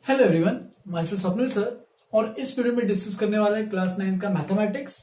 Hello everyone, my self Swapnil sir. और इस video में डिस्कस करने वाला है क्लास 9 का मैथमेटिक्स।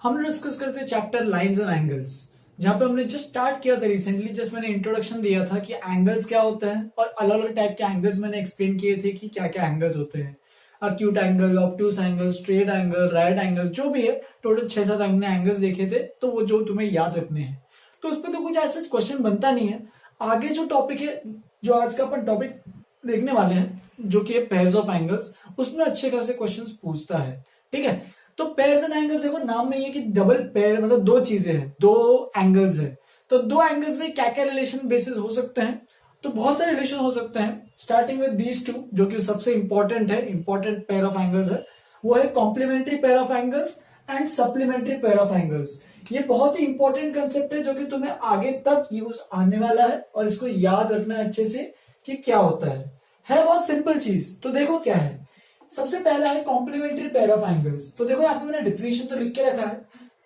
हम लोग डिस्कस करते हैं चैप्टर लाइंस एंड एंगल्स, जहां पे हमने जस्ट स्टार्ट किया था रिसेंटली। जस्ट मैंने इंट्रोडक्शन दिया था कि एंगल्स क्या होते हैं और अलग अलग टाइप के एंगल्स मैंने एक्सप्लेन किए थे कि क्या क्या एंगल्स होते हैं। Acute angle, obtuse angle, straight angle, right angle, जो भी है टोटल 6-7 हमने एंगल्स देखे थे, तो वो जो तुम्हें याद रखने हैं। तो उस पर तो कुछ ऐसा क्वेश्चन बनता नहीं है। आगे जो टॉपिक है, जो आज का अपन टॉपिक देखने वाले हैं, जो कि पेयर्स ऑफ एंगल्स, उसमें अच्छे खासे क्वेश्चंस पूछता है। ठीक है, तो पेयर्स एंड एंगल्स देखो, नाम में ये कि डबल पेयर मतलब दो चीजें हैं, दो एंगल्स है। तो दो एंगल्स में क्या क्या रिलेशन बेसिस हो सकते हैं? तो बहुत सारे रिलेशन हो सकते हैं, स्टार्टिंग विद दीज टू, जो कि सबसे इंपॉर्टेंट है, इंपॉर्टेंट पेयर ऑफ एंगल्स है। वो है complementary pair of angles and supplementary pair of angles. ये बहुत ही इंपॉर्टेंट कंसेप्ट है, जो कि तुम्हें आगे तक यूज आने वाला है, और इसको याद रखना है अच्छे से कि क्या होता है बहुत सिंपल चीज। तो देखो क्या है, सबसे पहला है कॉम्प्लीमेंट्री पेयर ऑफ एंगल्स। तो देखो यहाँ पे मैंने डिफिनेशन तो लिख के रखा है,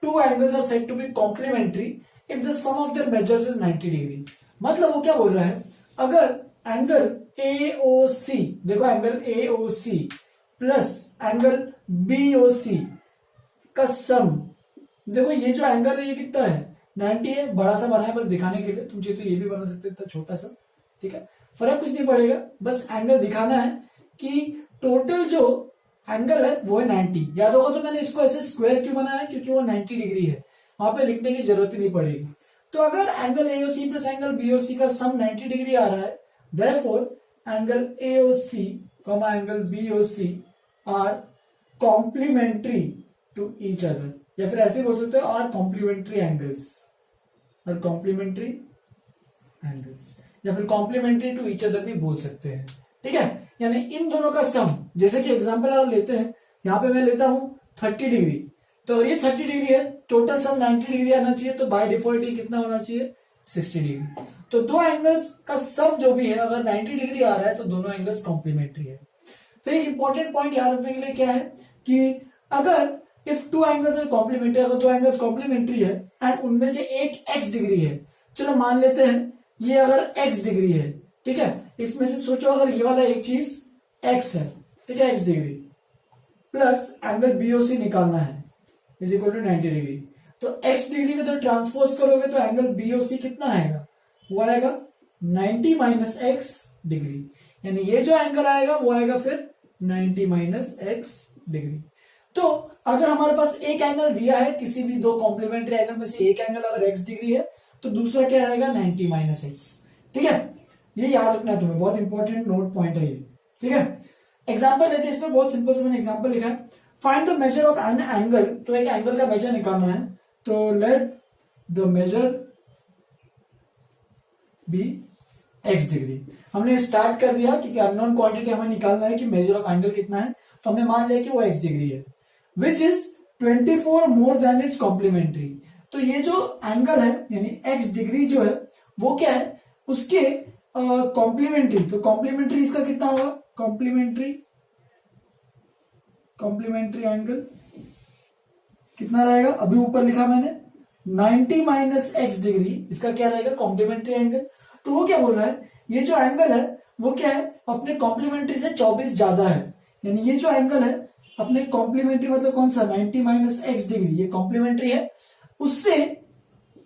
two angles are said to be complementary if the sum of their measures is 90 degree. मतलब वो क्या बोल रहा है, अगर एंगल AOC, देखो angle AOC plus angle BOC का सम, देखो ये जो एंगल है ये कितना है, 90 है। बड़ा सा बना है बस दिखाने के लिए, तुम चाहिए तो ये भी बना सकते हो इतना छोटा सा। ठीक है, फर्क कुछ नहीं पड़ेगा, बस एंगल दिखाना है कि टोटल जो एंगल है वो है 90। याद होगा तो मैंने इसको ऐसे स्क्वायर क्यों बनाया, क्योंकि वो 90 डिग्री है, वहां पे लिखने की जरूरत ही नहीं पड़ेगी। तो अगर angle AOC plus angle BOC का सम 90 डिग्री आ रहा है, therefore angle AOC comma angle BOC are complementary to each other, या फिर ऐसे बोल सकते हो आर कॉम्प्लीमेंट्री एंगल्स, और कॉम्प्लीमेंट्री एंगल्स, या फिर कॉम्प्लीमेंट्री टू ईच अदर भी बोल सकते हैं। ठीक है, यानी इन दोनों का सम, जैसे कि एग्जांपल अगर लेते हैं, यहाँ पे मैं लेता हूं 30 डिग्री, तो अगर ये 30 डिग्री है, टोटल सम 90 डिग्री आना चाहिए, तो बाय डिफॉल्ट ये कितना होना चाहिए, 60 डिग्री। तो दो एंगल्स का सम जो भी है, अगर 90 डिग्री आ रहा है तो दोनों एंगल्स कॉम्प्लीमेंट्री है। तो एक इंपॉर्टेंट पॉइंट याद रखने के लिए क्या है कि अगर if two angles are complementary, अगर दो एंगल्स कॉम्प्लीमेंट्री है एंड उनमें से एक x डिग्री है, चलो मान लेते हैं ये अगर x डिग्री है, ठीक है, इसमें से सोचो अगर ये वाला एक चीज x है, ठीक है, x degree plus angle BOC निकालना है इज इक्वल टू 90 डिग्री, तो x डिग्री में तो ट्रांसपोज करोगे तो एंगल BOC कितना आएगा, वो आएगा 90 माइनस x डिग्री, यानी ये जो एंगल आएगा वो आएगा फिर 90 माइनस x डिग्री। तो अगर हमारे पास एक एंगल दिया है, किसी भी दो कॉम्प्लीमेंट्री एंगल में से एक एंगल अगर x डिग्री है, तो दूसरा क्या रहेगा 90 माइनस एक्स। ठीक है, ये याद रखना है तुम्हें, बहुत इंपॉर्टेंट नोट पॉइंट है ये। ठीक है, एग्जांपल लेते हैं, इसमें बहुत सिंपल से मैंने एग्जांपल लिखा है, find the measure of an angle. तो एक एंगल का मेजर निकालना है, तो let the measure be x degree. हमने स्टार्ट कर दिया कि अननोन क्वांटिटी हमें निकालना है कि मेजर ऑफ एंगल कितना है, तो हमने मान लिया कि वो x डिग्री है, which is 24 more than its complementary. तो ये जो एंगल है यानी x डिग्री जो है वो क्या है, उसके कॉम्प्लीमेंट्री, तो कॉम्प्लीमेंट्री इसका कितना होगा, कॉम्प्लीमेंट्री एंगल कितना रहेगा, अभी ऊपर लिखा मैंने 90 माइनस एक्स डिग्री, इसका क्या रहेगा कॉम्प्लीमेंट्री एंगल। तो वो क्या बोल रहा है, ये जो एंगल है वो क्या है, अपने कॉम्प्लीमेंट्री से 24 ज्यादा है, यानी ये जो एंगल है अपने कॉम्प्लीमेंट्री मतलब कौन सा 90 माइनस एक्स डिग्री, ये कॉम्प्लीमेंट्री है, उससे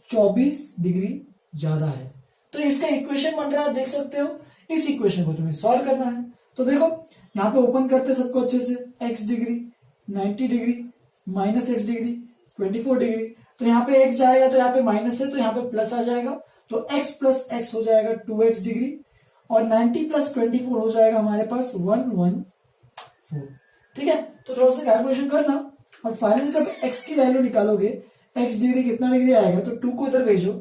24 डिग्री ज्यादा है। तो इसका इक्वेशन बन रहा है, देख सकते हो। इस इक्वेशन को तुम्हें सॉल्व करना है, तो देखो यहाँ पे ओपन करते सबको अच्छे से, x degree 90 degree minus x degree 24 degree, तो यहाँ पे x जाएगा तो यहाँ पे माइनस है, तो यहाँ पे प्लस आ जाएगा, तो x प्लस एक्स हो जाएगा 2x डिग्री, और 90 प्लस 24 हो जाएगा हमारे पास 114। ठीक है, तो थोड़ा सा कैलकुलेशन करना, और फाइनली जब x की वैल्यू निकालोगे, x डिग्री कितना डिग्री आएगा, तो 2 को इधर भेजो,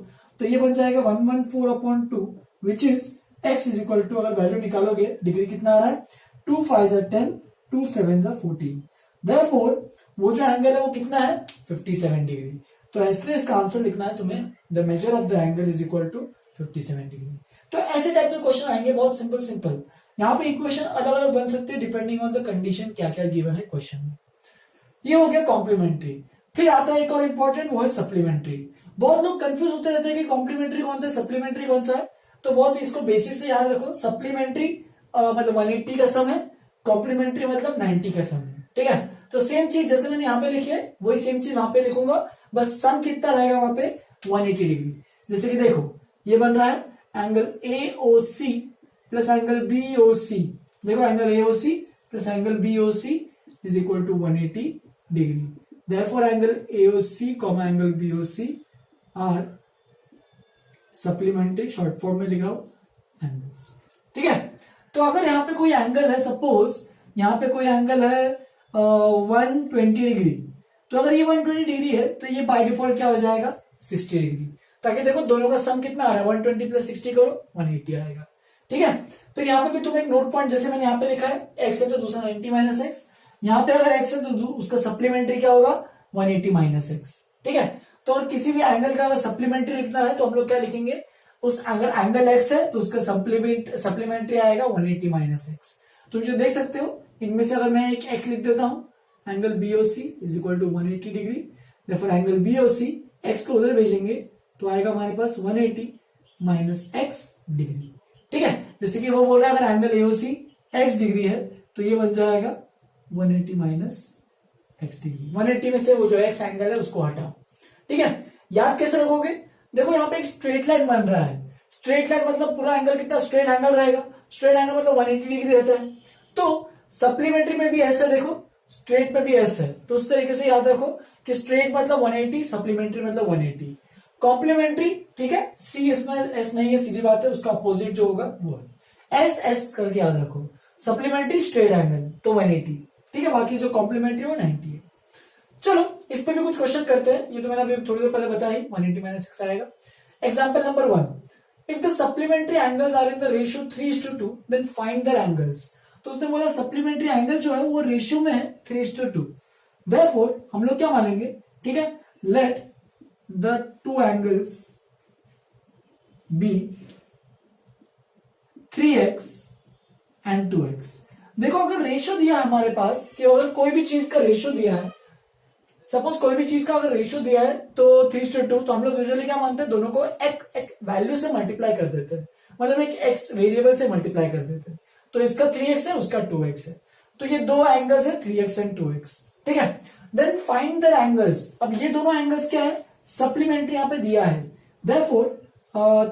तो ये बन जाएगा 114/2, which is x is equal to, अगर वैल्यू निकालोगे डिग्री कितना आ रहा है, 2 5 10, 2 7 14। देयरफॉर वो जो एंगल है वो कितना है 57 डिग्री। तो इसलिए इसका आंसर लिखना है तुम्हें, the measure of the angle is equal to 57 degree. तो ऐसे टाइप के क्वेश्चन आएंगे, बहुत सिंपल सिंपल। यहाँ पे इक्वेशन अलग अलग बन सकते हैं डिपेंडिंग ऑन द कंडीशन, क्या क्या गिवन है क्वेश्चन में। ये हो गया कॉम्प्लीमेंट्री। फिर आता है एक और इंपॉर्टेंट, वो है सप्लीमेंट्री। बहुत लोग कंफ्यूज होते रहते हैं कि कॉम्प्लीमेंट्री कौन सा है, सप्लीमेंट्री कौन सा है। तो बहुत इसको बेसिक से याद रखो, सप्लीमेंट्री मतलब 180 का सम है, कॉम्प्लीमेंट्री मतलब 90 का सम है, ठीक है। तो सेम चीज जैसे मैंने यहाँ पे लिखी है वही सेम चीज वहां पे लिखूंगा, बस सम कितना रहेगा वहां पे 180 डिग्री। जैसे कि देखो ये बन रहा है angle AOC plus angle BOC। देखो angle AOC plus angle BOC is equal to 180 degree. Therefore angle AOC comma angle BOC are supplementary, short form में लिख रहा हूं एंगल्स, ठीक है। तो अगर यहाँ पे कोई एंगल है, सपोज यहाँ पे कोई एंगल है 120 डिग्री, तो अगर ये 120 डिग्री है तो ये बाय डिफॉल्ट क्या हो जाएगा 60 डिग्री, ताकि देखो दोनों का सम कितना आ रहा है 120 प्लस 60 करो 180 आएगा, ठीक है। फिर यहाँ पे भी तुम एक नोट पॉइंट, जैसे मैंने यहाँ पे लिखा है x है तो दूसरा 90 माइनस एक्स, यहाँ पे अगर x है तो उसका सप्लीमेंट्री क्या होगा 180 माइनस एक्स, ठीक है। तो अगर किसी भी एंगल का अगर सप्लीमेंट्री लिखना है तो हम लोग क्या लिखेंगे, उस अगर एंगल x है तो उसका सप्लीमेंट्री आएगा 180 माइनस एक्स। तुम जो देख सकते हो इनमें से अगर मैं एक x लिख देता हूं, angle BOC is equal to 180 degree, therefore angle BOC x को उधर भेजेंगे तो आएगा हमारे पास 180 माइनस x डिग्री, ठीक है। जैसे कि वो बोल रहा है अगर एंगल AOC x डिग्री है तो ये बन जाएगा 180 माइनस x डिग्री। 180 में से वो जो x एंगल है उसको हटाओ, ठीक है। याद कैसे रखोगे, देखो यहाँ पे एक स्ट्रेट लाइन बन रहा है, स्ट्रेट लाइन मतलब पूरा एंगल कितना स्ट्रेट एंगल रहेगा, स्ट्रेट एंगल मतलब 180 डिग्री रहता है। तो सप्लीमेंट्री में भी ऐसा, देखो स्ट्रेट में भी ऐसा है, तो उस तरीके से याद रखो कि स्ट्रेट मतलब 180, सप्लीमेंट्री मतलब 180, कॉम्प्लीमेंट्री, ठीक है। सी इसमें एस नहीं है, सीधी बात है, उसका अपोजिट जो होगा वो है एस, एस करके याद रखो। सप्लीमेंट्री स्ट्रेट एंगल तो 180, ठीक है, बाकी जो कॉम्प्लीमेंट्री वो 90 है। चलो इस पे भी कुछ क्वेश्चन करते हैं, ये तो मैंने अभी थोड़ी देर पहले बताया ही, 180 माइनस 6 आएगा। Example number 1, if the supplementary angles are in the ratio 3:2 then find their angles. तो उसने बोला सप्लीमेंट्री एंगल जो है वो रेशियो में है 3:2, देयरफॉर हम लोग क्या मानेंगे, ठीक है, let the two angles be 3x and 2x। देखो अगर रेशियो दिया है हमारे पास कि अगर कोई भी चीज का रेशियो दिया है, सपोज कोई भी चीज का अगर रेशियो दिया है तो 3:2, तो हम लोग यूजुअली क्या मानते हैं, दोनों को एक वैल्यू से मल्टीप्लाई कर देते हैं, मतलब एक x वेरिएबल से मल्टीप्लाई कर देते हैं। तो इसका 3x है, उसका 2x है, तो ये दो एंगल्स है 3x एंड 2x, ठीक है। Then find the angles. अब ये दोनों एंगल्स क्या है, सप्लीमेंट्री यहाँ पे दिया है, therefore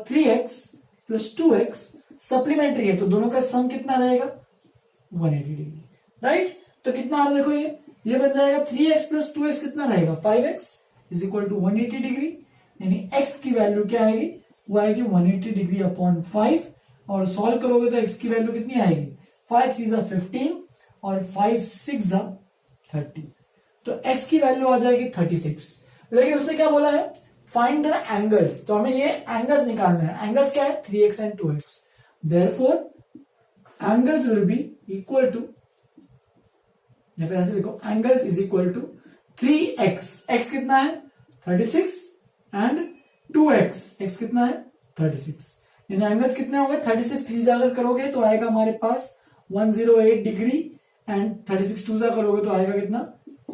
3x plus 2x supplementary है, तो दोनों का सम कितना रहेगा 180 डिग्री, राइट। तो कितना आ रहा देखो, ये बन जाएगा 3x प्लस 2x कितना रहेगा 5x is equal to 180 degree, यानी x की वैल्यू क्या आएगी, वो आएगी 180 डिग्री अपॉन 5, और सॉल्व करोगे तो x की वैल्यू कितनी आएगी 5 3 जा 15 और 5 6 जा 30, तो x की वैल्यू आ जाएगी 36। लेकिन उसने क्या बोला है, फाइंड द एंगल्स, तो हमें ये एंगल्स निकालना है। एंगल्स क्या है 3x and 2x, therefore angles will be equal to, या फिर ऐसे लिखो angles is equal to 3x, x कितना है 36 एंड 2x, x कितना है 36, यानी एंगल्स कितने होंगे 36 3 जा अगर करोगे तो आएगा हमारे पास 108 डिग्री, एंड 36 2 जा करोगे तो आएगा कितना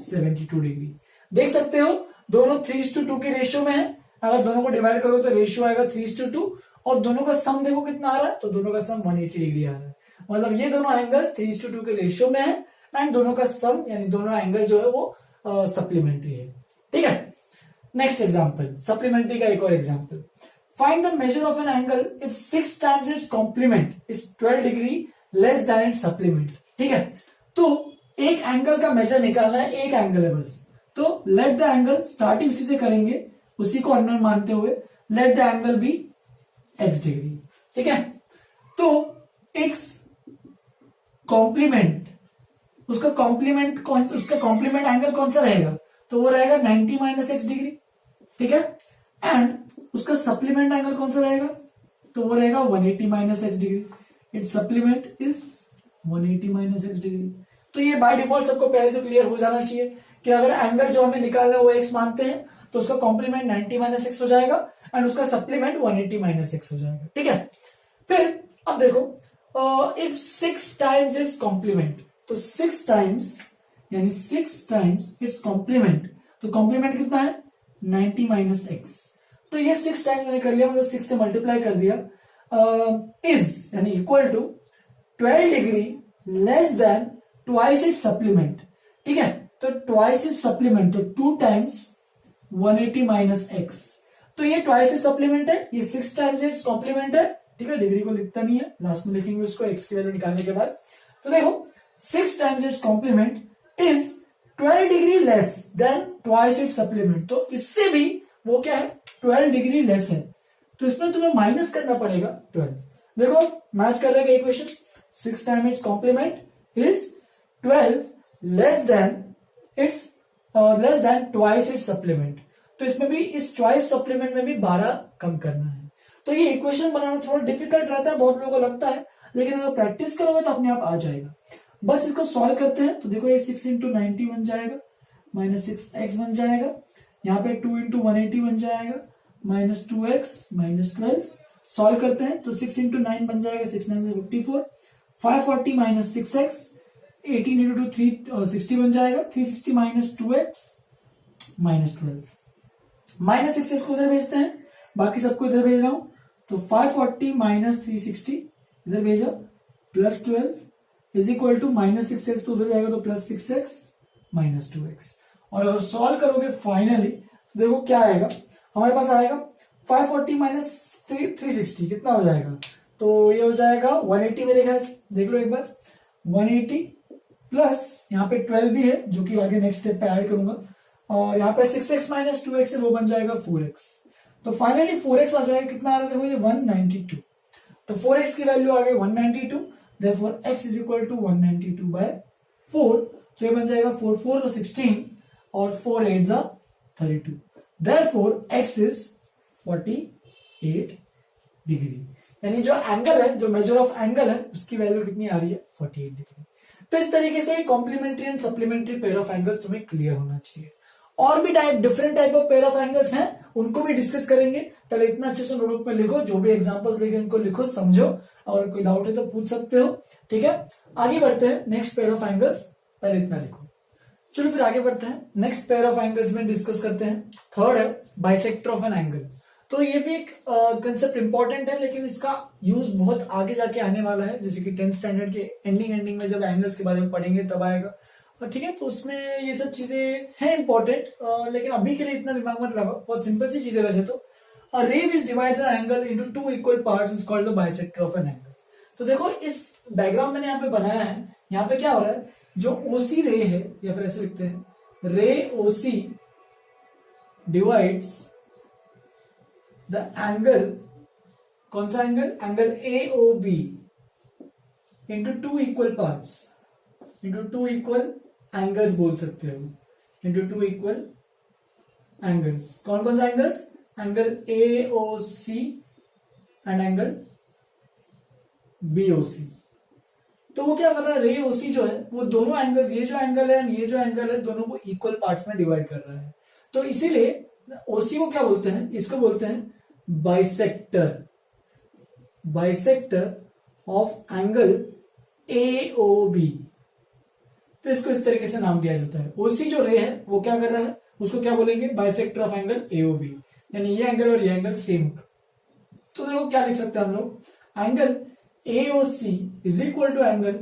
72 डिग्री। देख सकते हो दोनों 3:2 के रेशियो में है, अगर दोनों को डिवाइड करोगे तो रेशियो आएगा 3:2, और दोनों का सम देखो कितना आ रहा है, तो दोनों का सम 180 डिग्री आ रहा है, मतलब ये दोनों एंगल्स 3:2 के रेशियो में है, एंड दोनों का सम यानी दोनों एंगल जो है वो सप्लीमेंट्री है, ठीक है। नेक्स्ट एग्जांपल, सप्लीमेंट्री का एक और example, find the measure of an angle if 6 times its complement is 12 degree less than its supplement, ठीक है। तो एक एंगल का मेजर निकालना है, एक एंगल है बस, तो लेट द एंगल, स्टार्टिंग उसी से करेंगे, उसी को अननोन मानते हुए, let the angle be x degree, ठीक है। तो इट्स कॉम्प्लीमेंट, उसका कॉम्प्लीमेंट एंगल कौन सा रहेगा, तो वो रहेगा 90 माइनस एक्स डिग्री, ठीक है। एंड उसका सप्लीमेंट एंगल कौन सा रहेगा, तो वो रहेगा 180 minus x degree, it's supplement is 180 minus x degree. तो ये बाय डिफॉल्ट सबको पहले तो क्लियर हो जाना चाहिए कि अगर एंगल जो हमें निकालना है वो x मानते हैं तो उसका कॉम्प्लीमेंट 90 माइनस एक्स हो जाएगा, एंड उसका सप्लीमेंट 180 माइनस एक्स हो जाएगा, ठीक है। फिर अब देखो इफ 6 टाइम्स इट्स कॉम्प्लीमेंट, तो 6 टाइम्स यानी 6 टाइम्स इट्स कॉम्प्लीमेंट, तो कॉम्प्लीमेंट कितना है 90 माइनस एक्स, तो ये 6 टाइम्स मैंने कर लिया, मतलब 6 से मल्टीप्लाई कर दिया, इज यानी equal to 12 degree less than twice its supplement, ठीक है। तो ट्वाइस इज सप्लीमेंट, तो 2 टाइम्स 180 माइनस एक्स, तो ये ट्वाइस इज सप्लीमेंट है, ये 6 टाइम्स इट्स कॉम्प्लीमेंट है, ठीक है। डिग्री को लिखता नहीं है, लास्ट में लिखेंगे उसको एक्स की वैल्यू निकालने के बाद। तो देखो 6 times its complement is 12 degree less than twice its supplement, तो इससे भी वो क्या है 12 डिग्री लेस है, तो इसमें तुम्हें माइनस करना पड़ेगा 12। देखो मैच कर रहेगा equation, 6 time its complement is 12 less than twice its supplement, तो इसमें भी इस ट्वाइस सप्लीमेंट में भी 12 कम करना है। तो ये इक्वेशन बनाना थोड़ा डिफिकल्ट रहता है, बहुत लोगों को लगता है, लेकिन अगर प्रैक्टिस करोगे तो अपने आप आ जाएगा। बस इसको सॉल्व करते हैं, तो देखो ये 6 इंटू 90 बन जाएगा, माइनस 6x बन जाएगा, यहाँ पे 2 इंटू 180 बन जाएगा, माइनस 2x माइनस 12। सॉल्व करते हैं तो 6 इंटू 9 बन जाएगा, 6 9 से 54, 540 माइनस 6x, 18 इंटू 2 360 बन जाएगा, 360 minus 2x minus 12, minus 6x को उधर भेजते हैं, बाकी सबको इधर भेज रहा हूं, तो 540 माइनस 360 इधर भेजा, plus 12 is equal to minus 6x, तो उधर जाएगा तो प्लस 6x माइनस 2x। और अगर सॉल्व करोगे फाइनली तो देखो क्या आएगा, हमारे पास आएगा 540 माइनस 360 कितना हो जाएगा, तो ये हो जाएगा 180 मेरे ख्याल से, देख लो एक बार, 180 प्लस यहाँ पे 12 भी है जो कि आगे नेक्स्ट स्टेप पे ऐड करूंगा, और यहाँ पे 6x माइनस 2x है वो बन जाएगा 4x, तो फाइनली 4x आ जाएगा, कितना आ रहा है देखो ये 192, तो 4x की वैल्यू आ गई 192, therefore x is equal to 192 by 4, तो ये बन जाएगा 4 4 16 और 4 8 32, देयरफॉर x इज 48 डिग्री, यानी जो एंगल है, जो मेजर ऑफ एंगल है उसकी वैल्यू कितनी आ रही है 48 डिग्री। तो इस तरीके से complementary and supplementary pair of angles तुम्हें क्लियर होना चाहिए। और भी different type of pair of angles हैं, उनको भी डिस्कस करेंगे। पहले इतना अच्छे से नोटबुक में लिखो, जो भी एग्जांपल्स देखे उनको लिखो, समझो, और कोई डाउट है तो पूछ सकते हो, ठीक है। आगे बढ़ते हैं नेक्स्ट पेयर ऑफ एंगल्स, पहले इतना लिखो। चलो फिर आगे बढ़ते हैं, नेक्स्ट पेयर ऑफ एंगल्स में डिस्कस करते हैं। थर्ड है बाइसेक्टर ऑफ एन एंगल। तो ये भी एक कंसेप्ट इंपॉर्टेंट है, लेकिन इसका यूज बहुत आगे जाके आने वाला है, जैसे कि 10th स्टैंडर्ड के एंडिंग में जब एंगल्स के बारे में पढ़ेंगे तब आएगा, ठीक है। तो उसमें ये सब चीजें हैं इंपॉर्टेंट, लेकिन अभी के लिए इतना दिमाग मत लगाओ, बहुत सिंपल सी चीजें वैसे तो। A ray which divides an angle into 2 equal parts is called the bisector of an angle। तो देखो इस डायग्राम मैंने यहाँ पे बनाया है, यहाँ पे क्या हो रहा है, जो OC रे है, या फिर ऐसे लिखते हैं, रे OC डिवाइड्स द एंगल, कौन सा angle, angle AOB into 2 equal parts, into 2 equal angles बोल सकते हो, इंटू 2 इक्वल एंगल्स। कौन कौन सा angles, angle AOC and angle BOC। तो वो क्या कर रहा है, रे OC जो है वो दोनों एंगल्स, ये जो एंगल है ये जो एंगल है, दोनों को इक्वल पार्ट्स में डिवाइड कर रहा है। तो इसीलिए OC को क्या बोलते हैं, इसको बोलते हैं bisector, bisector of angle AOB। तो इसको इस तरीके से नाम दिया जाता है। OC जो रे है वो क्या कर रहा है, उसको क्या बोलेंगे, बाइसेक्टर ऑफ एंगल AOB, यानी ये एंगल और ये एंगल सेम। तो देखो क्या लिख सकते हैं हम लोग, angle AOC is equal to angle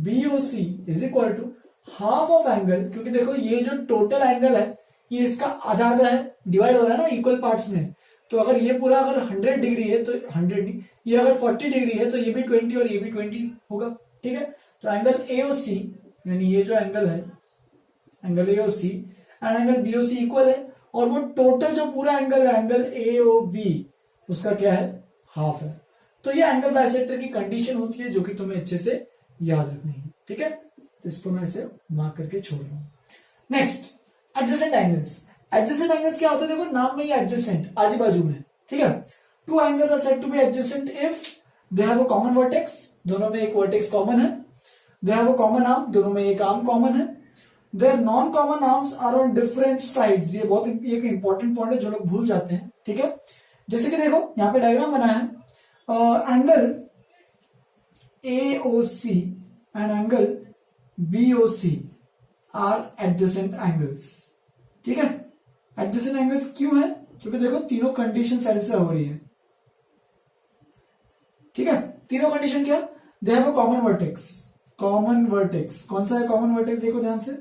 BOC is equal to half of angle, क्योंकि देखो ये जो टोटल एंगल है ये इसका आधा आधा है, डिवाइड हो रहा है ना इक्वल पार्ट्स में। तो अगर ये पूरा अगर 100 डिग्री है तो 100 नहीं, ये अगर 40 डिग्री है तो ये भी 20 और ये भी 20 होगा, ठीक है। तो एंगल AOC यानी ये जो एंगल है, angle AOC and angle BOC equal है, और वो टोटल जो पूरा एंगल है एंगल AOB उसका क्या है, हाफ है। तो ये एंगल बाइसेक्टर की कंडीशन होती है जो कि तुम्हें अच्छे से याद रखनी है, ठीक है। तो इसको मैं ऐसे मार्क करके छोड़ रहा हूं। Next adjacent angles. Adjacent angles क्या होता है, देखो नाम में ही एडजेसेंट, आजू बाजू में, ठीक है। Two angles are said to be adjacent if they have a common vertex, दोनों में एक वर्टेक्स कॉमन है, they have a common arm, दोनों में एक आर्म कॉमन है, their non common arms are on different sides. ये बहुत एक इंपॉर्टेंट पॉइंट है जो लोग भूल जाते हैं, ठीक है। जैसे कि देखो यहाँ पे डायग्राम बनाया है, angle AOC and angle BOC are adjacent angles, ठीक है। एडजेसेंट एंगल्स क्यों है, क्योंकि देखो तीनों कंडीशन सेटिस्फाई हो रही है, ठीक है। तीनों कंडीशन क्या, दे have a common vertex, common vertex कौन सा है? कॉमन वर्टेक्स देखो ध्यान से,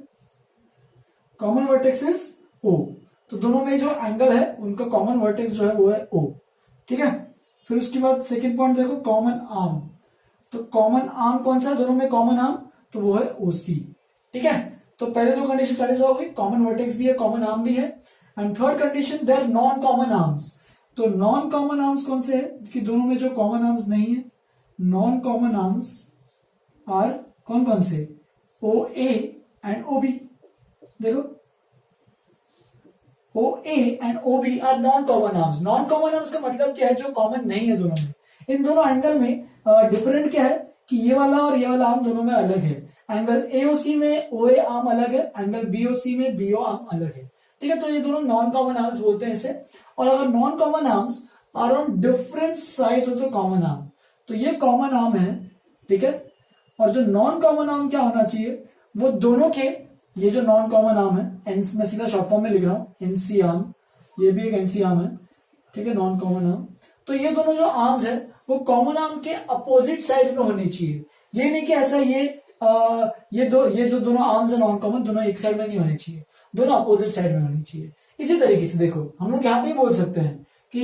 कॉमन वर्टेक्स इज ओ। तो दोनों में जो एंगल है उनका कॉमन वर्टेक्स जो है वो है ओ, ठीक है। फिर उसके बाद सेकंड पॉइंट देखो कॉमन आर्म। तो कॉमन आर्म कौन सा है दोनों में? कॉमन आर्म तो वो है ओसी, ठीक है। तो पहले दो कंडीशन सेटिस्फाई हो गई, कॉमन वर्टेक्स भी है, कॉमन आर्म भी है। And third condition their non common arms. तो नॉन कॉमन आर्म्स कौन से है? कि दोनों में जो कॉमन आर्म्स नहीं है, नॉन कॉमन आर्म्स आर कौन कौन से? O A and O B. देखो O A and O B are non common arms. Non common arms का मतलब क्या है? जो कॉमन नहीं है दोनों में। इन दोनों एंगल में डिफरेंट क्या है कि ये वाला और ये वाला आर्म दोनों में अलग है। एंगल एओसी में ओए आर्म अलग है, एंगल बीओसी में बीओ आर्म अलग है, ठीक है। तो ये दोनों नॉन कॉमन आर्म्स बोलते हैं इसे। और अगर non common arms are on different sides of the common arm, तो ये कॉमन आर्म है, ठीक है। और जो नॉन कॉमन आर्म क्या होना चाहिए? वो दोनों के, ये जो नॉन कॉमन आर्म है, मैं सीधा शॉर्ट फॉर्म में लिख रहा हूं एनसी आर्म, ये भी एक एनसी आर्म है, ठीक है, नॉन कॉमन आर्म। तो ये दोनों जो आर्म्स है वो कॉमन आर्म के अपोजिट साइड्स में होनी चाहिए। ये नहीं कि ऐसा ये जो दोनों आर्म्स है नॉन कॉमन, दोनों एक साइड में नहीं होने चाहिए, दोनों अपोजिट साइड में होनी चाहिए। इसी तरीके से देखो हम लोग यहाँ पे बोल सकते हैं कि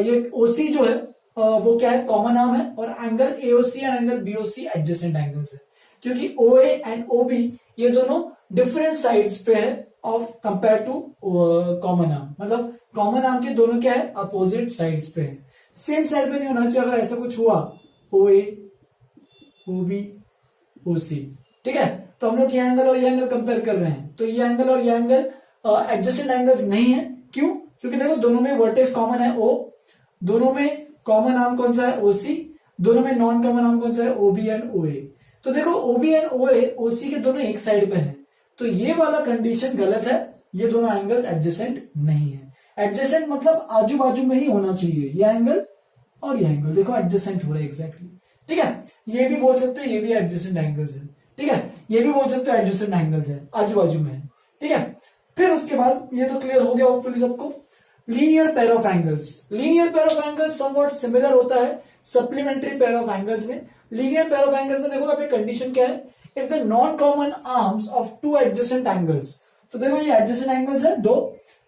ये ओसी जो है वो क्या है? कॉमन आर्म है। और angle AOC and angle BOC adjacent angles है, क्योंकि ओए एंड ओबी ये दोनों डिफरेंट साइड्स पे है of compare to common arm. मतलब कॉमन आर्म के दोनों क्या है? अपोजिट साइड्स पे है, सेम साइड पे नहीं होना चाहिए। अगर ऐसा कुछ हुआ ओ ए ओ बी ओ सी, ठीक है, तो हम लोग ये एंगल और ये एंगल कंपेयर कर रहे हैं, तो ये एंगल और ये एंगल एडजेसेंट एंगल्स नहीं है। क्यों? क्योंकि देखो दोनों में वर्टेक्स कॉमन है ओ, दोनों में कॉमन आर्म कौन सा है? ओसी, दोनों में नॉन कॉमन आर्म कौन सा है? ओबी एंड ओए। तो देखो ओबी एंड ओए ओसी के दोनों एक साइड पे हैं, तो ये वाला कंडीशन गलत है, ये दोनों एंगल्स एडजेसेंट नहीं है। एडजेसेंट मतलब आजू बाजू में ही होना चाहिए, ये एंगल और ये एंगल देखो एडजेसेंट हो रहा है एग्जैक्टली, ठीक है। ये भी बोल सकते हैं ये भी एडजेसेंट एंगल्स है, ठीक है, ये भी बोल सकते हो एडजेसेंट एंगल्स है, आजू बाजू में है, ठीक है। फिर उसके बाद ये तो क्लियर हो गया होपफुली सबको। Linear pair of angles. Linear pair of angles somewhat similar होता है सप्लीमेंट्री पेयर ऑफ एंगल्स में। लीनियर पेयर ऑफ एंगल्स में देखो यहाँ पे कंडीशन क्या है? If the non common arms of two adjacent angles, तो देखो ये एडजेसेंट एंगल्स है दो,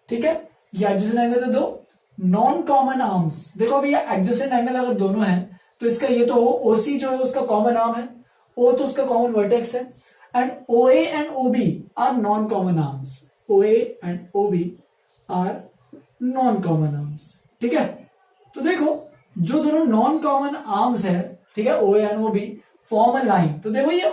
ठीक है, ये एडजेसेंट एंगल्स है दो, नॉन कॉमन आर्म्स देखो अभी ये एडजेसेंट एंगल अगर दोनों है तो इसका ये तो ओसी जो है उसका कॉमन आर्म है, ओ तो उसका कॉमन वर्टेक्स है, and OA and OB are non common arms, OA and OB are non common arms, ठीक है। तो देखो जो दोनों नॉन कॉमन आर्म्स है, ठीक है, O and OB form a line. तो देखो ये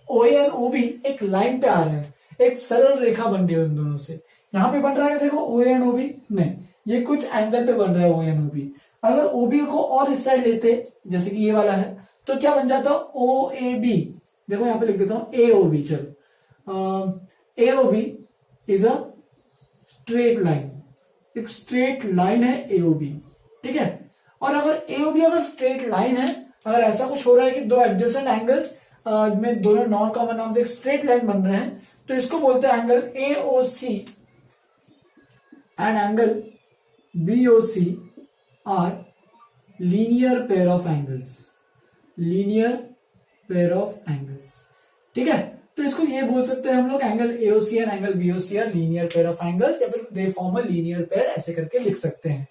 ओ एंड ओबी एक लाइन पे आ रहे हैं, एक सरल रेखा बन रही है उन दोनों से। यहां पे बन रहा है देखो ओ एंड ओबी, नहीं ये कुछ एंगल पे बन रहा है ओ एंड ओबी। अगर ओबी को और स्टाइल लेते जैसे कि ये वाला है तो क्या बन जाता? ओ ए बी। देखो यहां पे लिख देता हूं ए ओ बी, चलो A O B is a straight line, एक स्ट्रेट लाइन है एओबी, ठीक है। और अगर एओबी अगर स्ट्रेट लाइन है, अगर ऐसा कुछ हो रहा है कि दो एडजेसेंट एंगल्स में दोनों नॉन कॉमन आर्म्स एक स्ट्रेट लाइन बन रहे हैं, तो इसको बोलते हैं angle AOC and angle BOC are linear pair of angles, linear pair of angles, ठीक है। तो इसको ये बोल सकते हैं हम लोग angle AOC and angle BOC are linear pair of angles, या फिर they form a linear pair, ऐसे करके लिख सकते हैं।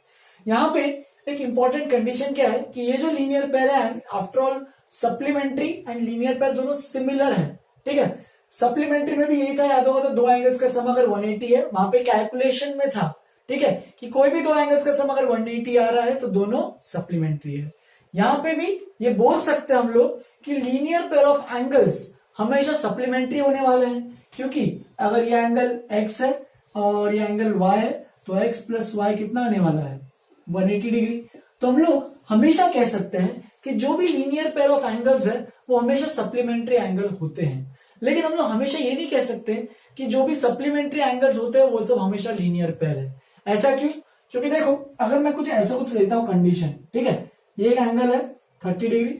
यहाँ पे एक इंपॉर्टेंट कंडीशन क्या है कि ये जो लीनियर पेयर है after all supplementary and linear pair दोनों सिमिलर है, ठीक है। सप्लीमेंट्री में भी यही था, याद होगा, तो दो एंगल्स का सम अगर 180 है, वहां पे कैलकुलेशन में था, ठीक है, कि कोई भी दो एंगल्स का सम अगर 180 आ रहा है तो दोनों सप्लीमेंट्री है। यहां पे भी ये बोल सकते हैं हम लोग कि लीनियर पेयर ऑफ एंगल्स हमेशा सप्लीमेंट्री होने वाले हैं, क्योंकि अगर ये एंगल x है और ये एंगल y है तो x प्लस वाई कितना आने वाला है? 180 डिग्री। तो हम लोग हमेशा कह सकते हैं कि जो भी लीनियर पेयर ऑफ एंगल्स है वो हमेशा सप्लीमेंट्री एंगल होते हैं। लेकिन हम लोग हमेशा ये नहीं कह सकते कि जो भी सप्लीमेंट्री एंगल्स होते हैं वो सब हमेशा लीनियर पेयर है। ऐसा क्यों? क्योंकि देखो अगर मैं कुछ ऐसा कुछ लेता हूं कंडीशन, ठीक है, ये एक एंगल है 30 डिग्री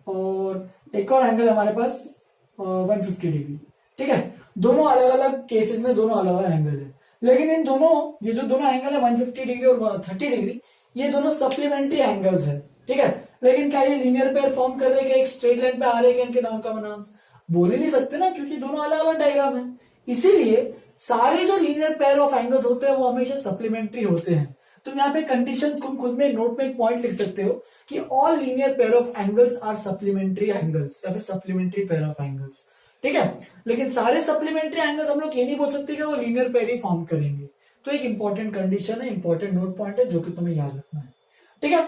और एक और एंगल हमारे पास 150 डिग्री, ठीक है, दोनों अलग अलग केसेस में दोनों अलग अलग एंगल है, लेकिन इन दोनों ये जो दोनों एंगल है 150 डिग्री और 30 डिग्री, ये दोनों सप्लीमेंट्री एंगल्स है, ठीक है। लेकिन क्या ये लीनियर पेयर फॉर्म कर रहे हैं, एक स्ट्रेट लाइन पे आ रहे हैं इनके नॉन कॉमन आर्म्स? बोल ही नहीं सकते ना, क्योंकि दोनों अलग अलग डायग्राम है। इसीलिए सारे जो लीनियर पेयर ऑफ एंगल्स होते हैं वो हमेशा सप्लीमेंट्री होते हैं। तुम यहाँ पे कंडीशन तुम खुद में नोट में एक पॉइंट लिख सकते हो कि all linear pair of angles are supplementary angles या फिर सप्लीमेंट्री पेयर ऑफ एंगल्स, ठीक है। लेकिन सारे सप्लीमेंट्री एंगल्स हम लोग ये नहीं बोल सकते कि वो लीनियर पेयर ही फॉर्म करेंगे। तो एक इंपॉर्टेंट कंडीशन है, इंपॉर्टेंट नोट पॉइंट है जो कि तुम्हें याद रखना है, ठीक है।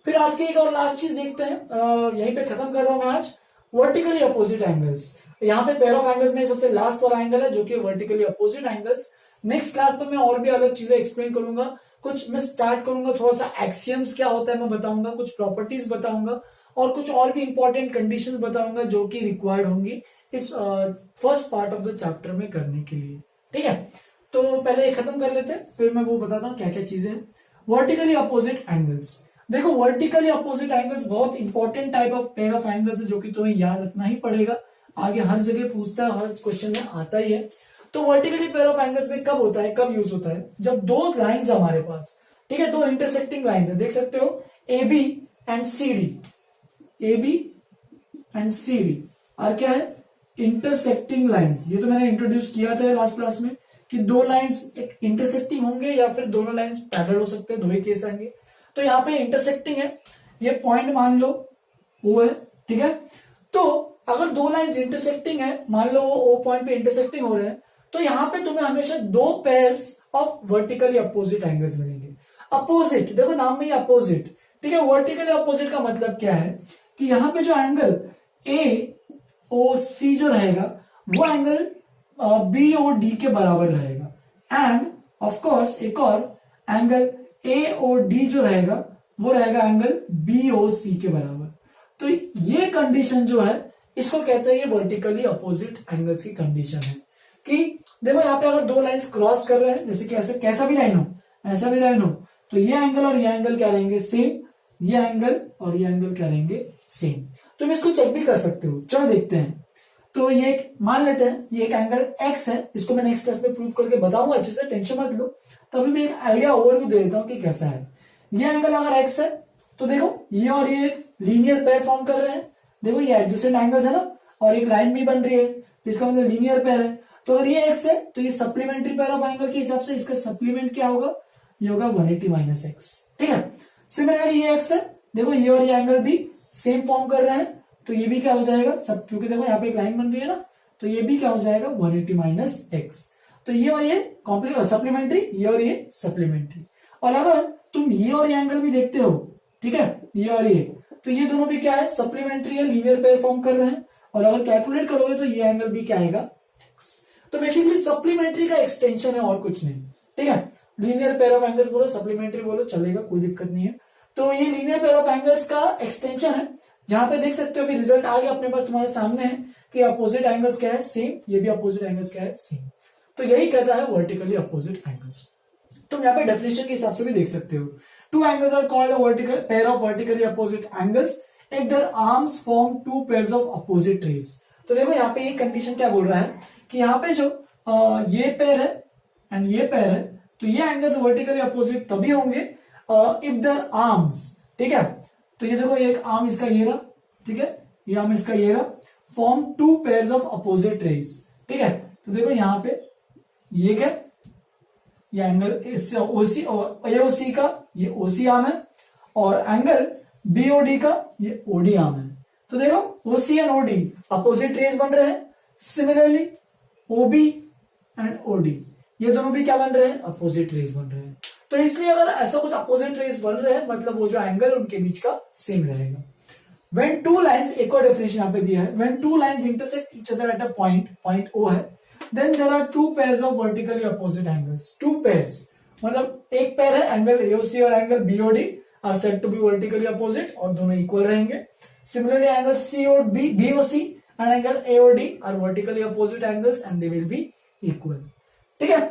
फिर आज की एक और लास्ट चीज देखते हैं, यहीं पे खत्म कर रहा हूं मैं आज। वर्टिकली अपोजिट एंगल्स, यहाँ पे पेयर ऑफ एंगल्स में सबसे लास्ट वाला एंगल है जो कि vertically opposite angles. Next class में मैं और भी अलग चीजें एक्सप्लेन करूंगा, कुछ मैं स्टार्ट करूंगा थोड़ा सा एक्सियम्स क्या होता है मैं बताऊंगा, कुछ प्रॉपर्टीज बताऊंगा और कुछ और भी इंपॉर्टेंट कंडीशंस बताऊंगा जो कि रिक्वायर्ड होंगी इस first part of the chapter में करने के लिए, ठीक है। तो पहले ये खत्म कर लेते हैं, फिर मैं वो बताता हूँ क्या क्या चीजें हैं। वर्टिकली अपोजिट एंगल्स, देखो वर्टिकली अपोजिट एंगल्स बहुत important type of pair of angles है जो कि तुम्हें याद रखना ही पड़ेगा, आगे हर जगह पूछता है, हर क्वेश्चन में आता ही है। तो वर्टिकली पेयर ऑफ एंगल्स में कब होता है, कब यूज होता है, जब दो लाइंस हमारे पास, ठीक है, दो इंटरसेक्टिंग लाइंस है, देख सकते हो A B and C D, A B and C D और क्या है, इंटरसेक्टिंग लाइंस। ये तो मैंने इंट्रोड्यूस किया था लास्ट क्लास में कि दो लाइंस एक इंटरसेक्टिंग होंगे या फिर दोनों लाइंस पैरेलल हो सकते हैं, दो ही केस आएंगे। तो यहाँ पे इंटरसेक्टिंग है, ये पॉइंट मान लो वो है, ठीक है। तो अगर दो लाइंस इंटरसेक्टिंग है, मान लो वो ओ पॉइंट पे इंटरसेक्टिंग हो रहे हैं, तो यहाँ पे तुम्हें हमेशा दो pairs of vertically opposite angles मिलेंगे। अपोजिट, देखो नाम में ही अपोजिट, ठीक है। वर्टिकली अपोजिट का मतलब क्या है कि यहाँ पे जो एंगल ए ओ सी जो रहेगा वो एंगल बी ओ डी के बराबर रहेगा एंड ऑफ कोर्स एक और एंगल ए ओ डी जो रहेगा वो रहेगा एंगल बी ओ सी के बराबर। तो ये कंडीशन जो है इसको कहते हैं ये वर्टिकली अपोजिट एंगल्स की कंडीशन है कि देखो यहाँ पे अगर दो लाइंस क्रॉस कर रहे हैं, जैसे कि ऐसे कैसा भी लाइन हो, ऐसा भी लाइन हो, तो ये एंगल और ये एंगल क्या रहेंगे, सेम। ये एंगल और ये एंगल क्या रहेंगे, सेम। तुम इसको चेक भी कर सकते हो, चलो देखते हैं। तो ये मान लेते हैं ये एक एंगल एक्स है, इसको मैं नेक्स्ट क्लास में प्रूव करके बताऊंगा अच्छे से, टेंशन मत लो। तभी मैं एक आइडिया ओवरव्यू दे देता हूं कि कैसा है। ये एंगल अगर एक्स है तो देखो ये और ये लीनियर पेयर फॉर्म कर रहे हैं, देखो ये एडजेसेंट एंगल्स है ना, और एक लाइन भी बन रही है, तो इसका मतलब लीनियर पेयर है। तो अगर ये एक्स है तो ये सप्लीमेंट्री पेयर ऑफ एंगल के हिसाब से इसका सप्लीमेंट क्या होगा, ये होगा 180 माइनस एक्स, ठीक है। सिमिलरली ये एक्स है, देखो ये और ये एंगल भी सेम फॉर्म कर रहे हैं, तो ये भी क्या हो जाएगा सब, क्योंकि देखो यहाँ पे एक लाइन बन रही है ना, तो ये भी क्या हो जाएगा 180 माइनस एक्स। तो ये और ये कॉम्प्लीमेंट सप्लीमेंट्री, ये और ये सप्लीमेंट्री। और अगर तुम ये और ये एंगल भी देखते हो, ठीक है, ये और ये, तो ये दोनों भी क्या है, सप्लीमेंट्री है, लीनियर पेयर फॉर्म कर रहे हैं। और अगर कैलकुलेट करोगे तो ये एंगल भी क्या आएगा, एक्स। तो बेसिकली सप्लीमेंट्री का एक्सटेंशन है और कुछ नहीं, ठीक है। लीनियर पेयर ऑफ एंगल्स बोलो, सप्लीमेंट्री बोलो, चलेगा, कोई दिक्कत नहीं है। तो ये लीनियर पेयर ऑफ एंगल्स का एक्सटेंशन है, जहां पे देख सकते हो कि रिजल्ट आ गया अपने पास तुम्हारे सामने है कि अपोजिट एंगल्स क्या है, सेम, ये भी अपोजिट एंगल्स क्या है, सेम। तो यही कहता है वर्टिकली अपोजिट एंगल्स। तुम यहाँ पे डेफिनेशन के हिसाब से भी देख सकते हो, two angles are called a vertical pair of vertically opposite angles if their arms form two pairs of opposite rays. तो देखो यहाँ पे ये कंडीशन क्या बोल रहा है कि यहाँ पे जो ये पेयर है एंड ये पेयर है, तो ये एंगल्स वर्टिकली अपोजिट तभी होंगे इफ देयर आर्म्स, ठीक है। तो ये देखो एक आर्म इसका ये रहा, ठीक है, ये आर्म इसका ये रहा, form two pairs of opposite raise, ठीक है। तो देखो यहाँ पे ये क्या, ये एंगल इससे ओसी और ये ओसी का ये ओसी आर्म है, और एंगल बीओडी का ये ओडी आर्म है। तो देखो ओसी एंड ओडी अपोजिट रेज बन रहे हैं। सिमिलरली ओबी एंड ओडी ये दोनों भी क्या बन रहे हैं, अपोजिट रेज बन रहे हैं। तो इसलिए अगर ऐसा कुछ अपोजिट रेज बन रहे हैं मतलब वो जो एंगल उनके बीच का सेम रहेगा। When two lines, एक और डेफिनेशन यहाँ पे दिया है, when two lines intersect each other at a point, point O है, then there are two pairs of vertically opposite angles. Two pairs मतलब एक पेयर है, एंगल AOC और angle BOD are said to be vertically opposite और दोनों equal रहेंगे। Similarly, angle BOC and angle AOD are vertically opposite angles and they will be equal. ठीक है,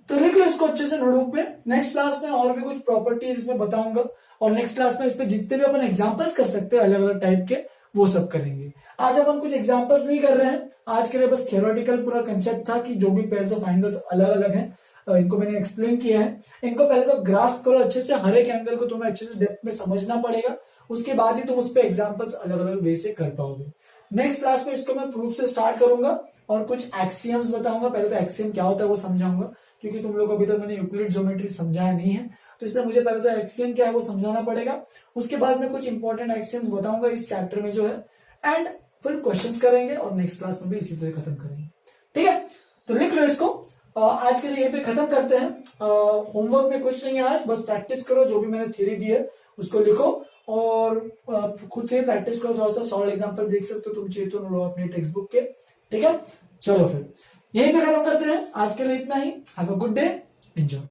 तो लिख लो इसको अच्छे से नोटबुक पे। नेक्स्ट क्लास में और भी कुछ प्रॉपर्टीज इसमें बताऊंगा और नेक्स्ट क्लास में इस पे जितने भी अपन एग्जांपल्स कर सकते हैं अलग अलग टाइप के वो सब करेंगे। आज अपन कुछ एग्जांपल्स नहीं कर रहे हैं, आज के लिए बस थियोरेटिकल पूरा कंसेप्ट था कि जो भी पेयर्स ऑफ एंगल्स अलग अलग हैं इनको मैंने एक्सप्लेन किया है। इनको पहले तो ग्रास्प करो अच्छे से, हर एक एंगल को तुम्हें अच्छे से डेप्थ में समझना पड़ेगा, उसके बाद ही तुम उस पर एग्जाम्पल्स अलग अलग वे से कर पाओगे। नेक्स्ट क्लास में इसको मैं प्रूफ से स्टार्ट करूंगा और कुछ एक्सियम्स बताऊंगा। पहले तो एक्सियम क्या होता है वो समझाऊंगा, क्योंकि तुम लोग अभी तक मैंने यूक्लिड ज्योमेट्री समझाया नहीं है, तो इसलिए मुझे पहले तो एक्सियम क्या है वो समझाना पड़ेगा। उसके बाद में कुछ इंपॉर्टेंट एक्सियम बताऊंगा इस चैप्टर में जो है, एंड फिर क्वेश्चंस करेंगे और नेक्स्ट क्लास में भी इसी तरह खत्म करेंगे। ठीक है, तो लिख लो इसको। आज के लिए यहीं पे खत्म करते हैं। होमवर्क में कुछ नहीं है आज, बस प्रैक्टिस करो, जो भी मैंने थ्योरी दी है उसको लिखो और खुद से प्रैक्टिस करो। थोड़ा सा सॉल्व एग्जांपल देख सकते हो तुम चाहिए तो लो अपने टेक्स्ट बुक के। ठीक है, चलो फिर यहीं पे खत्म करते हैं। आज के लिए इतना ही। Have a good day, enjoy.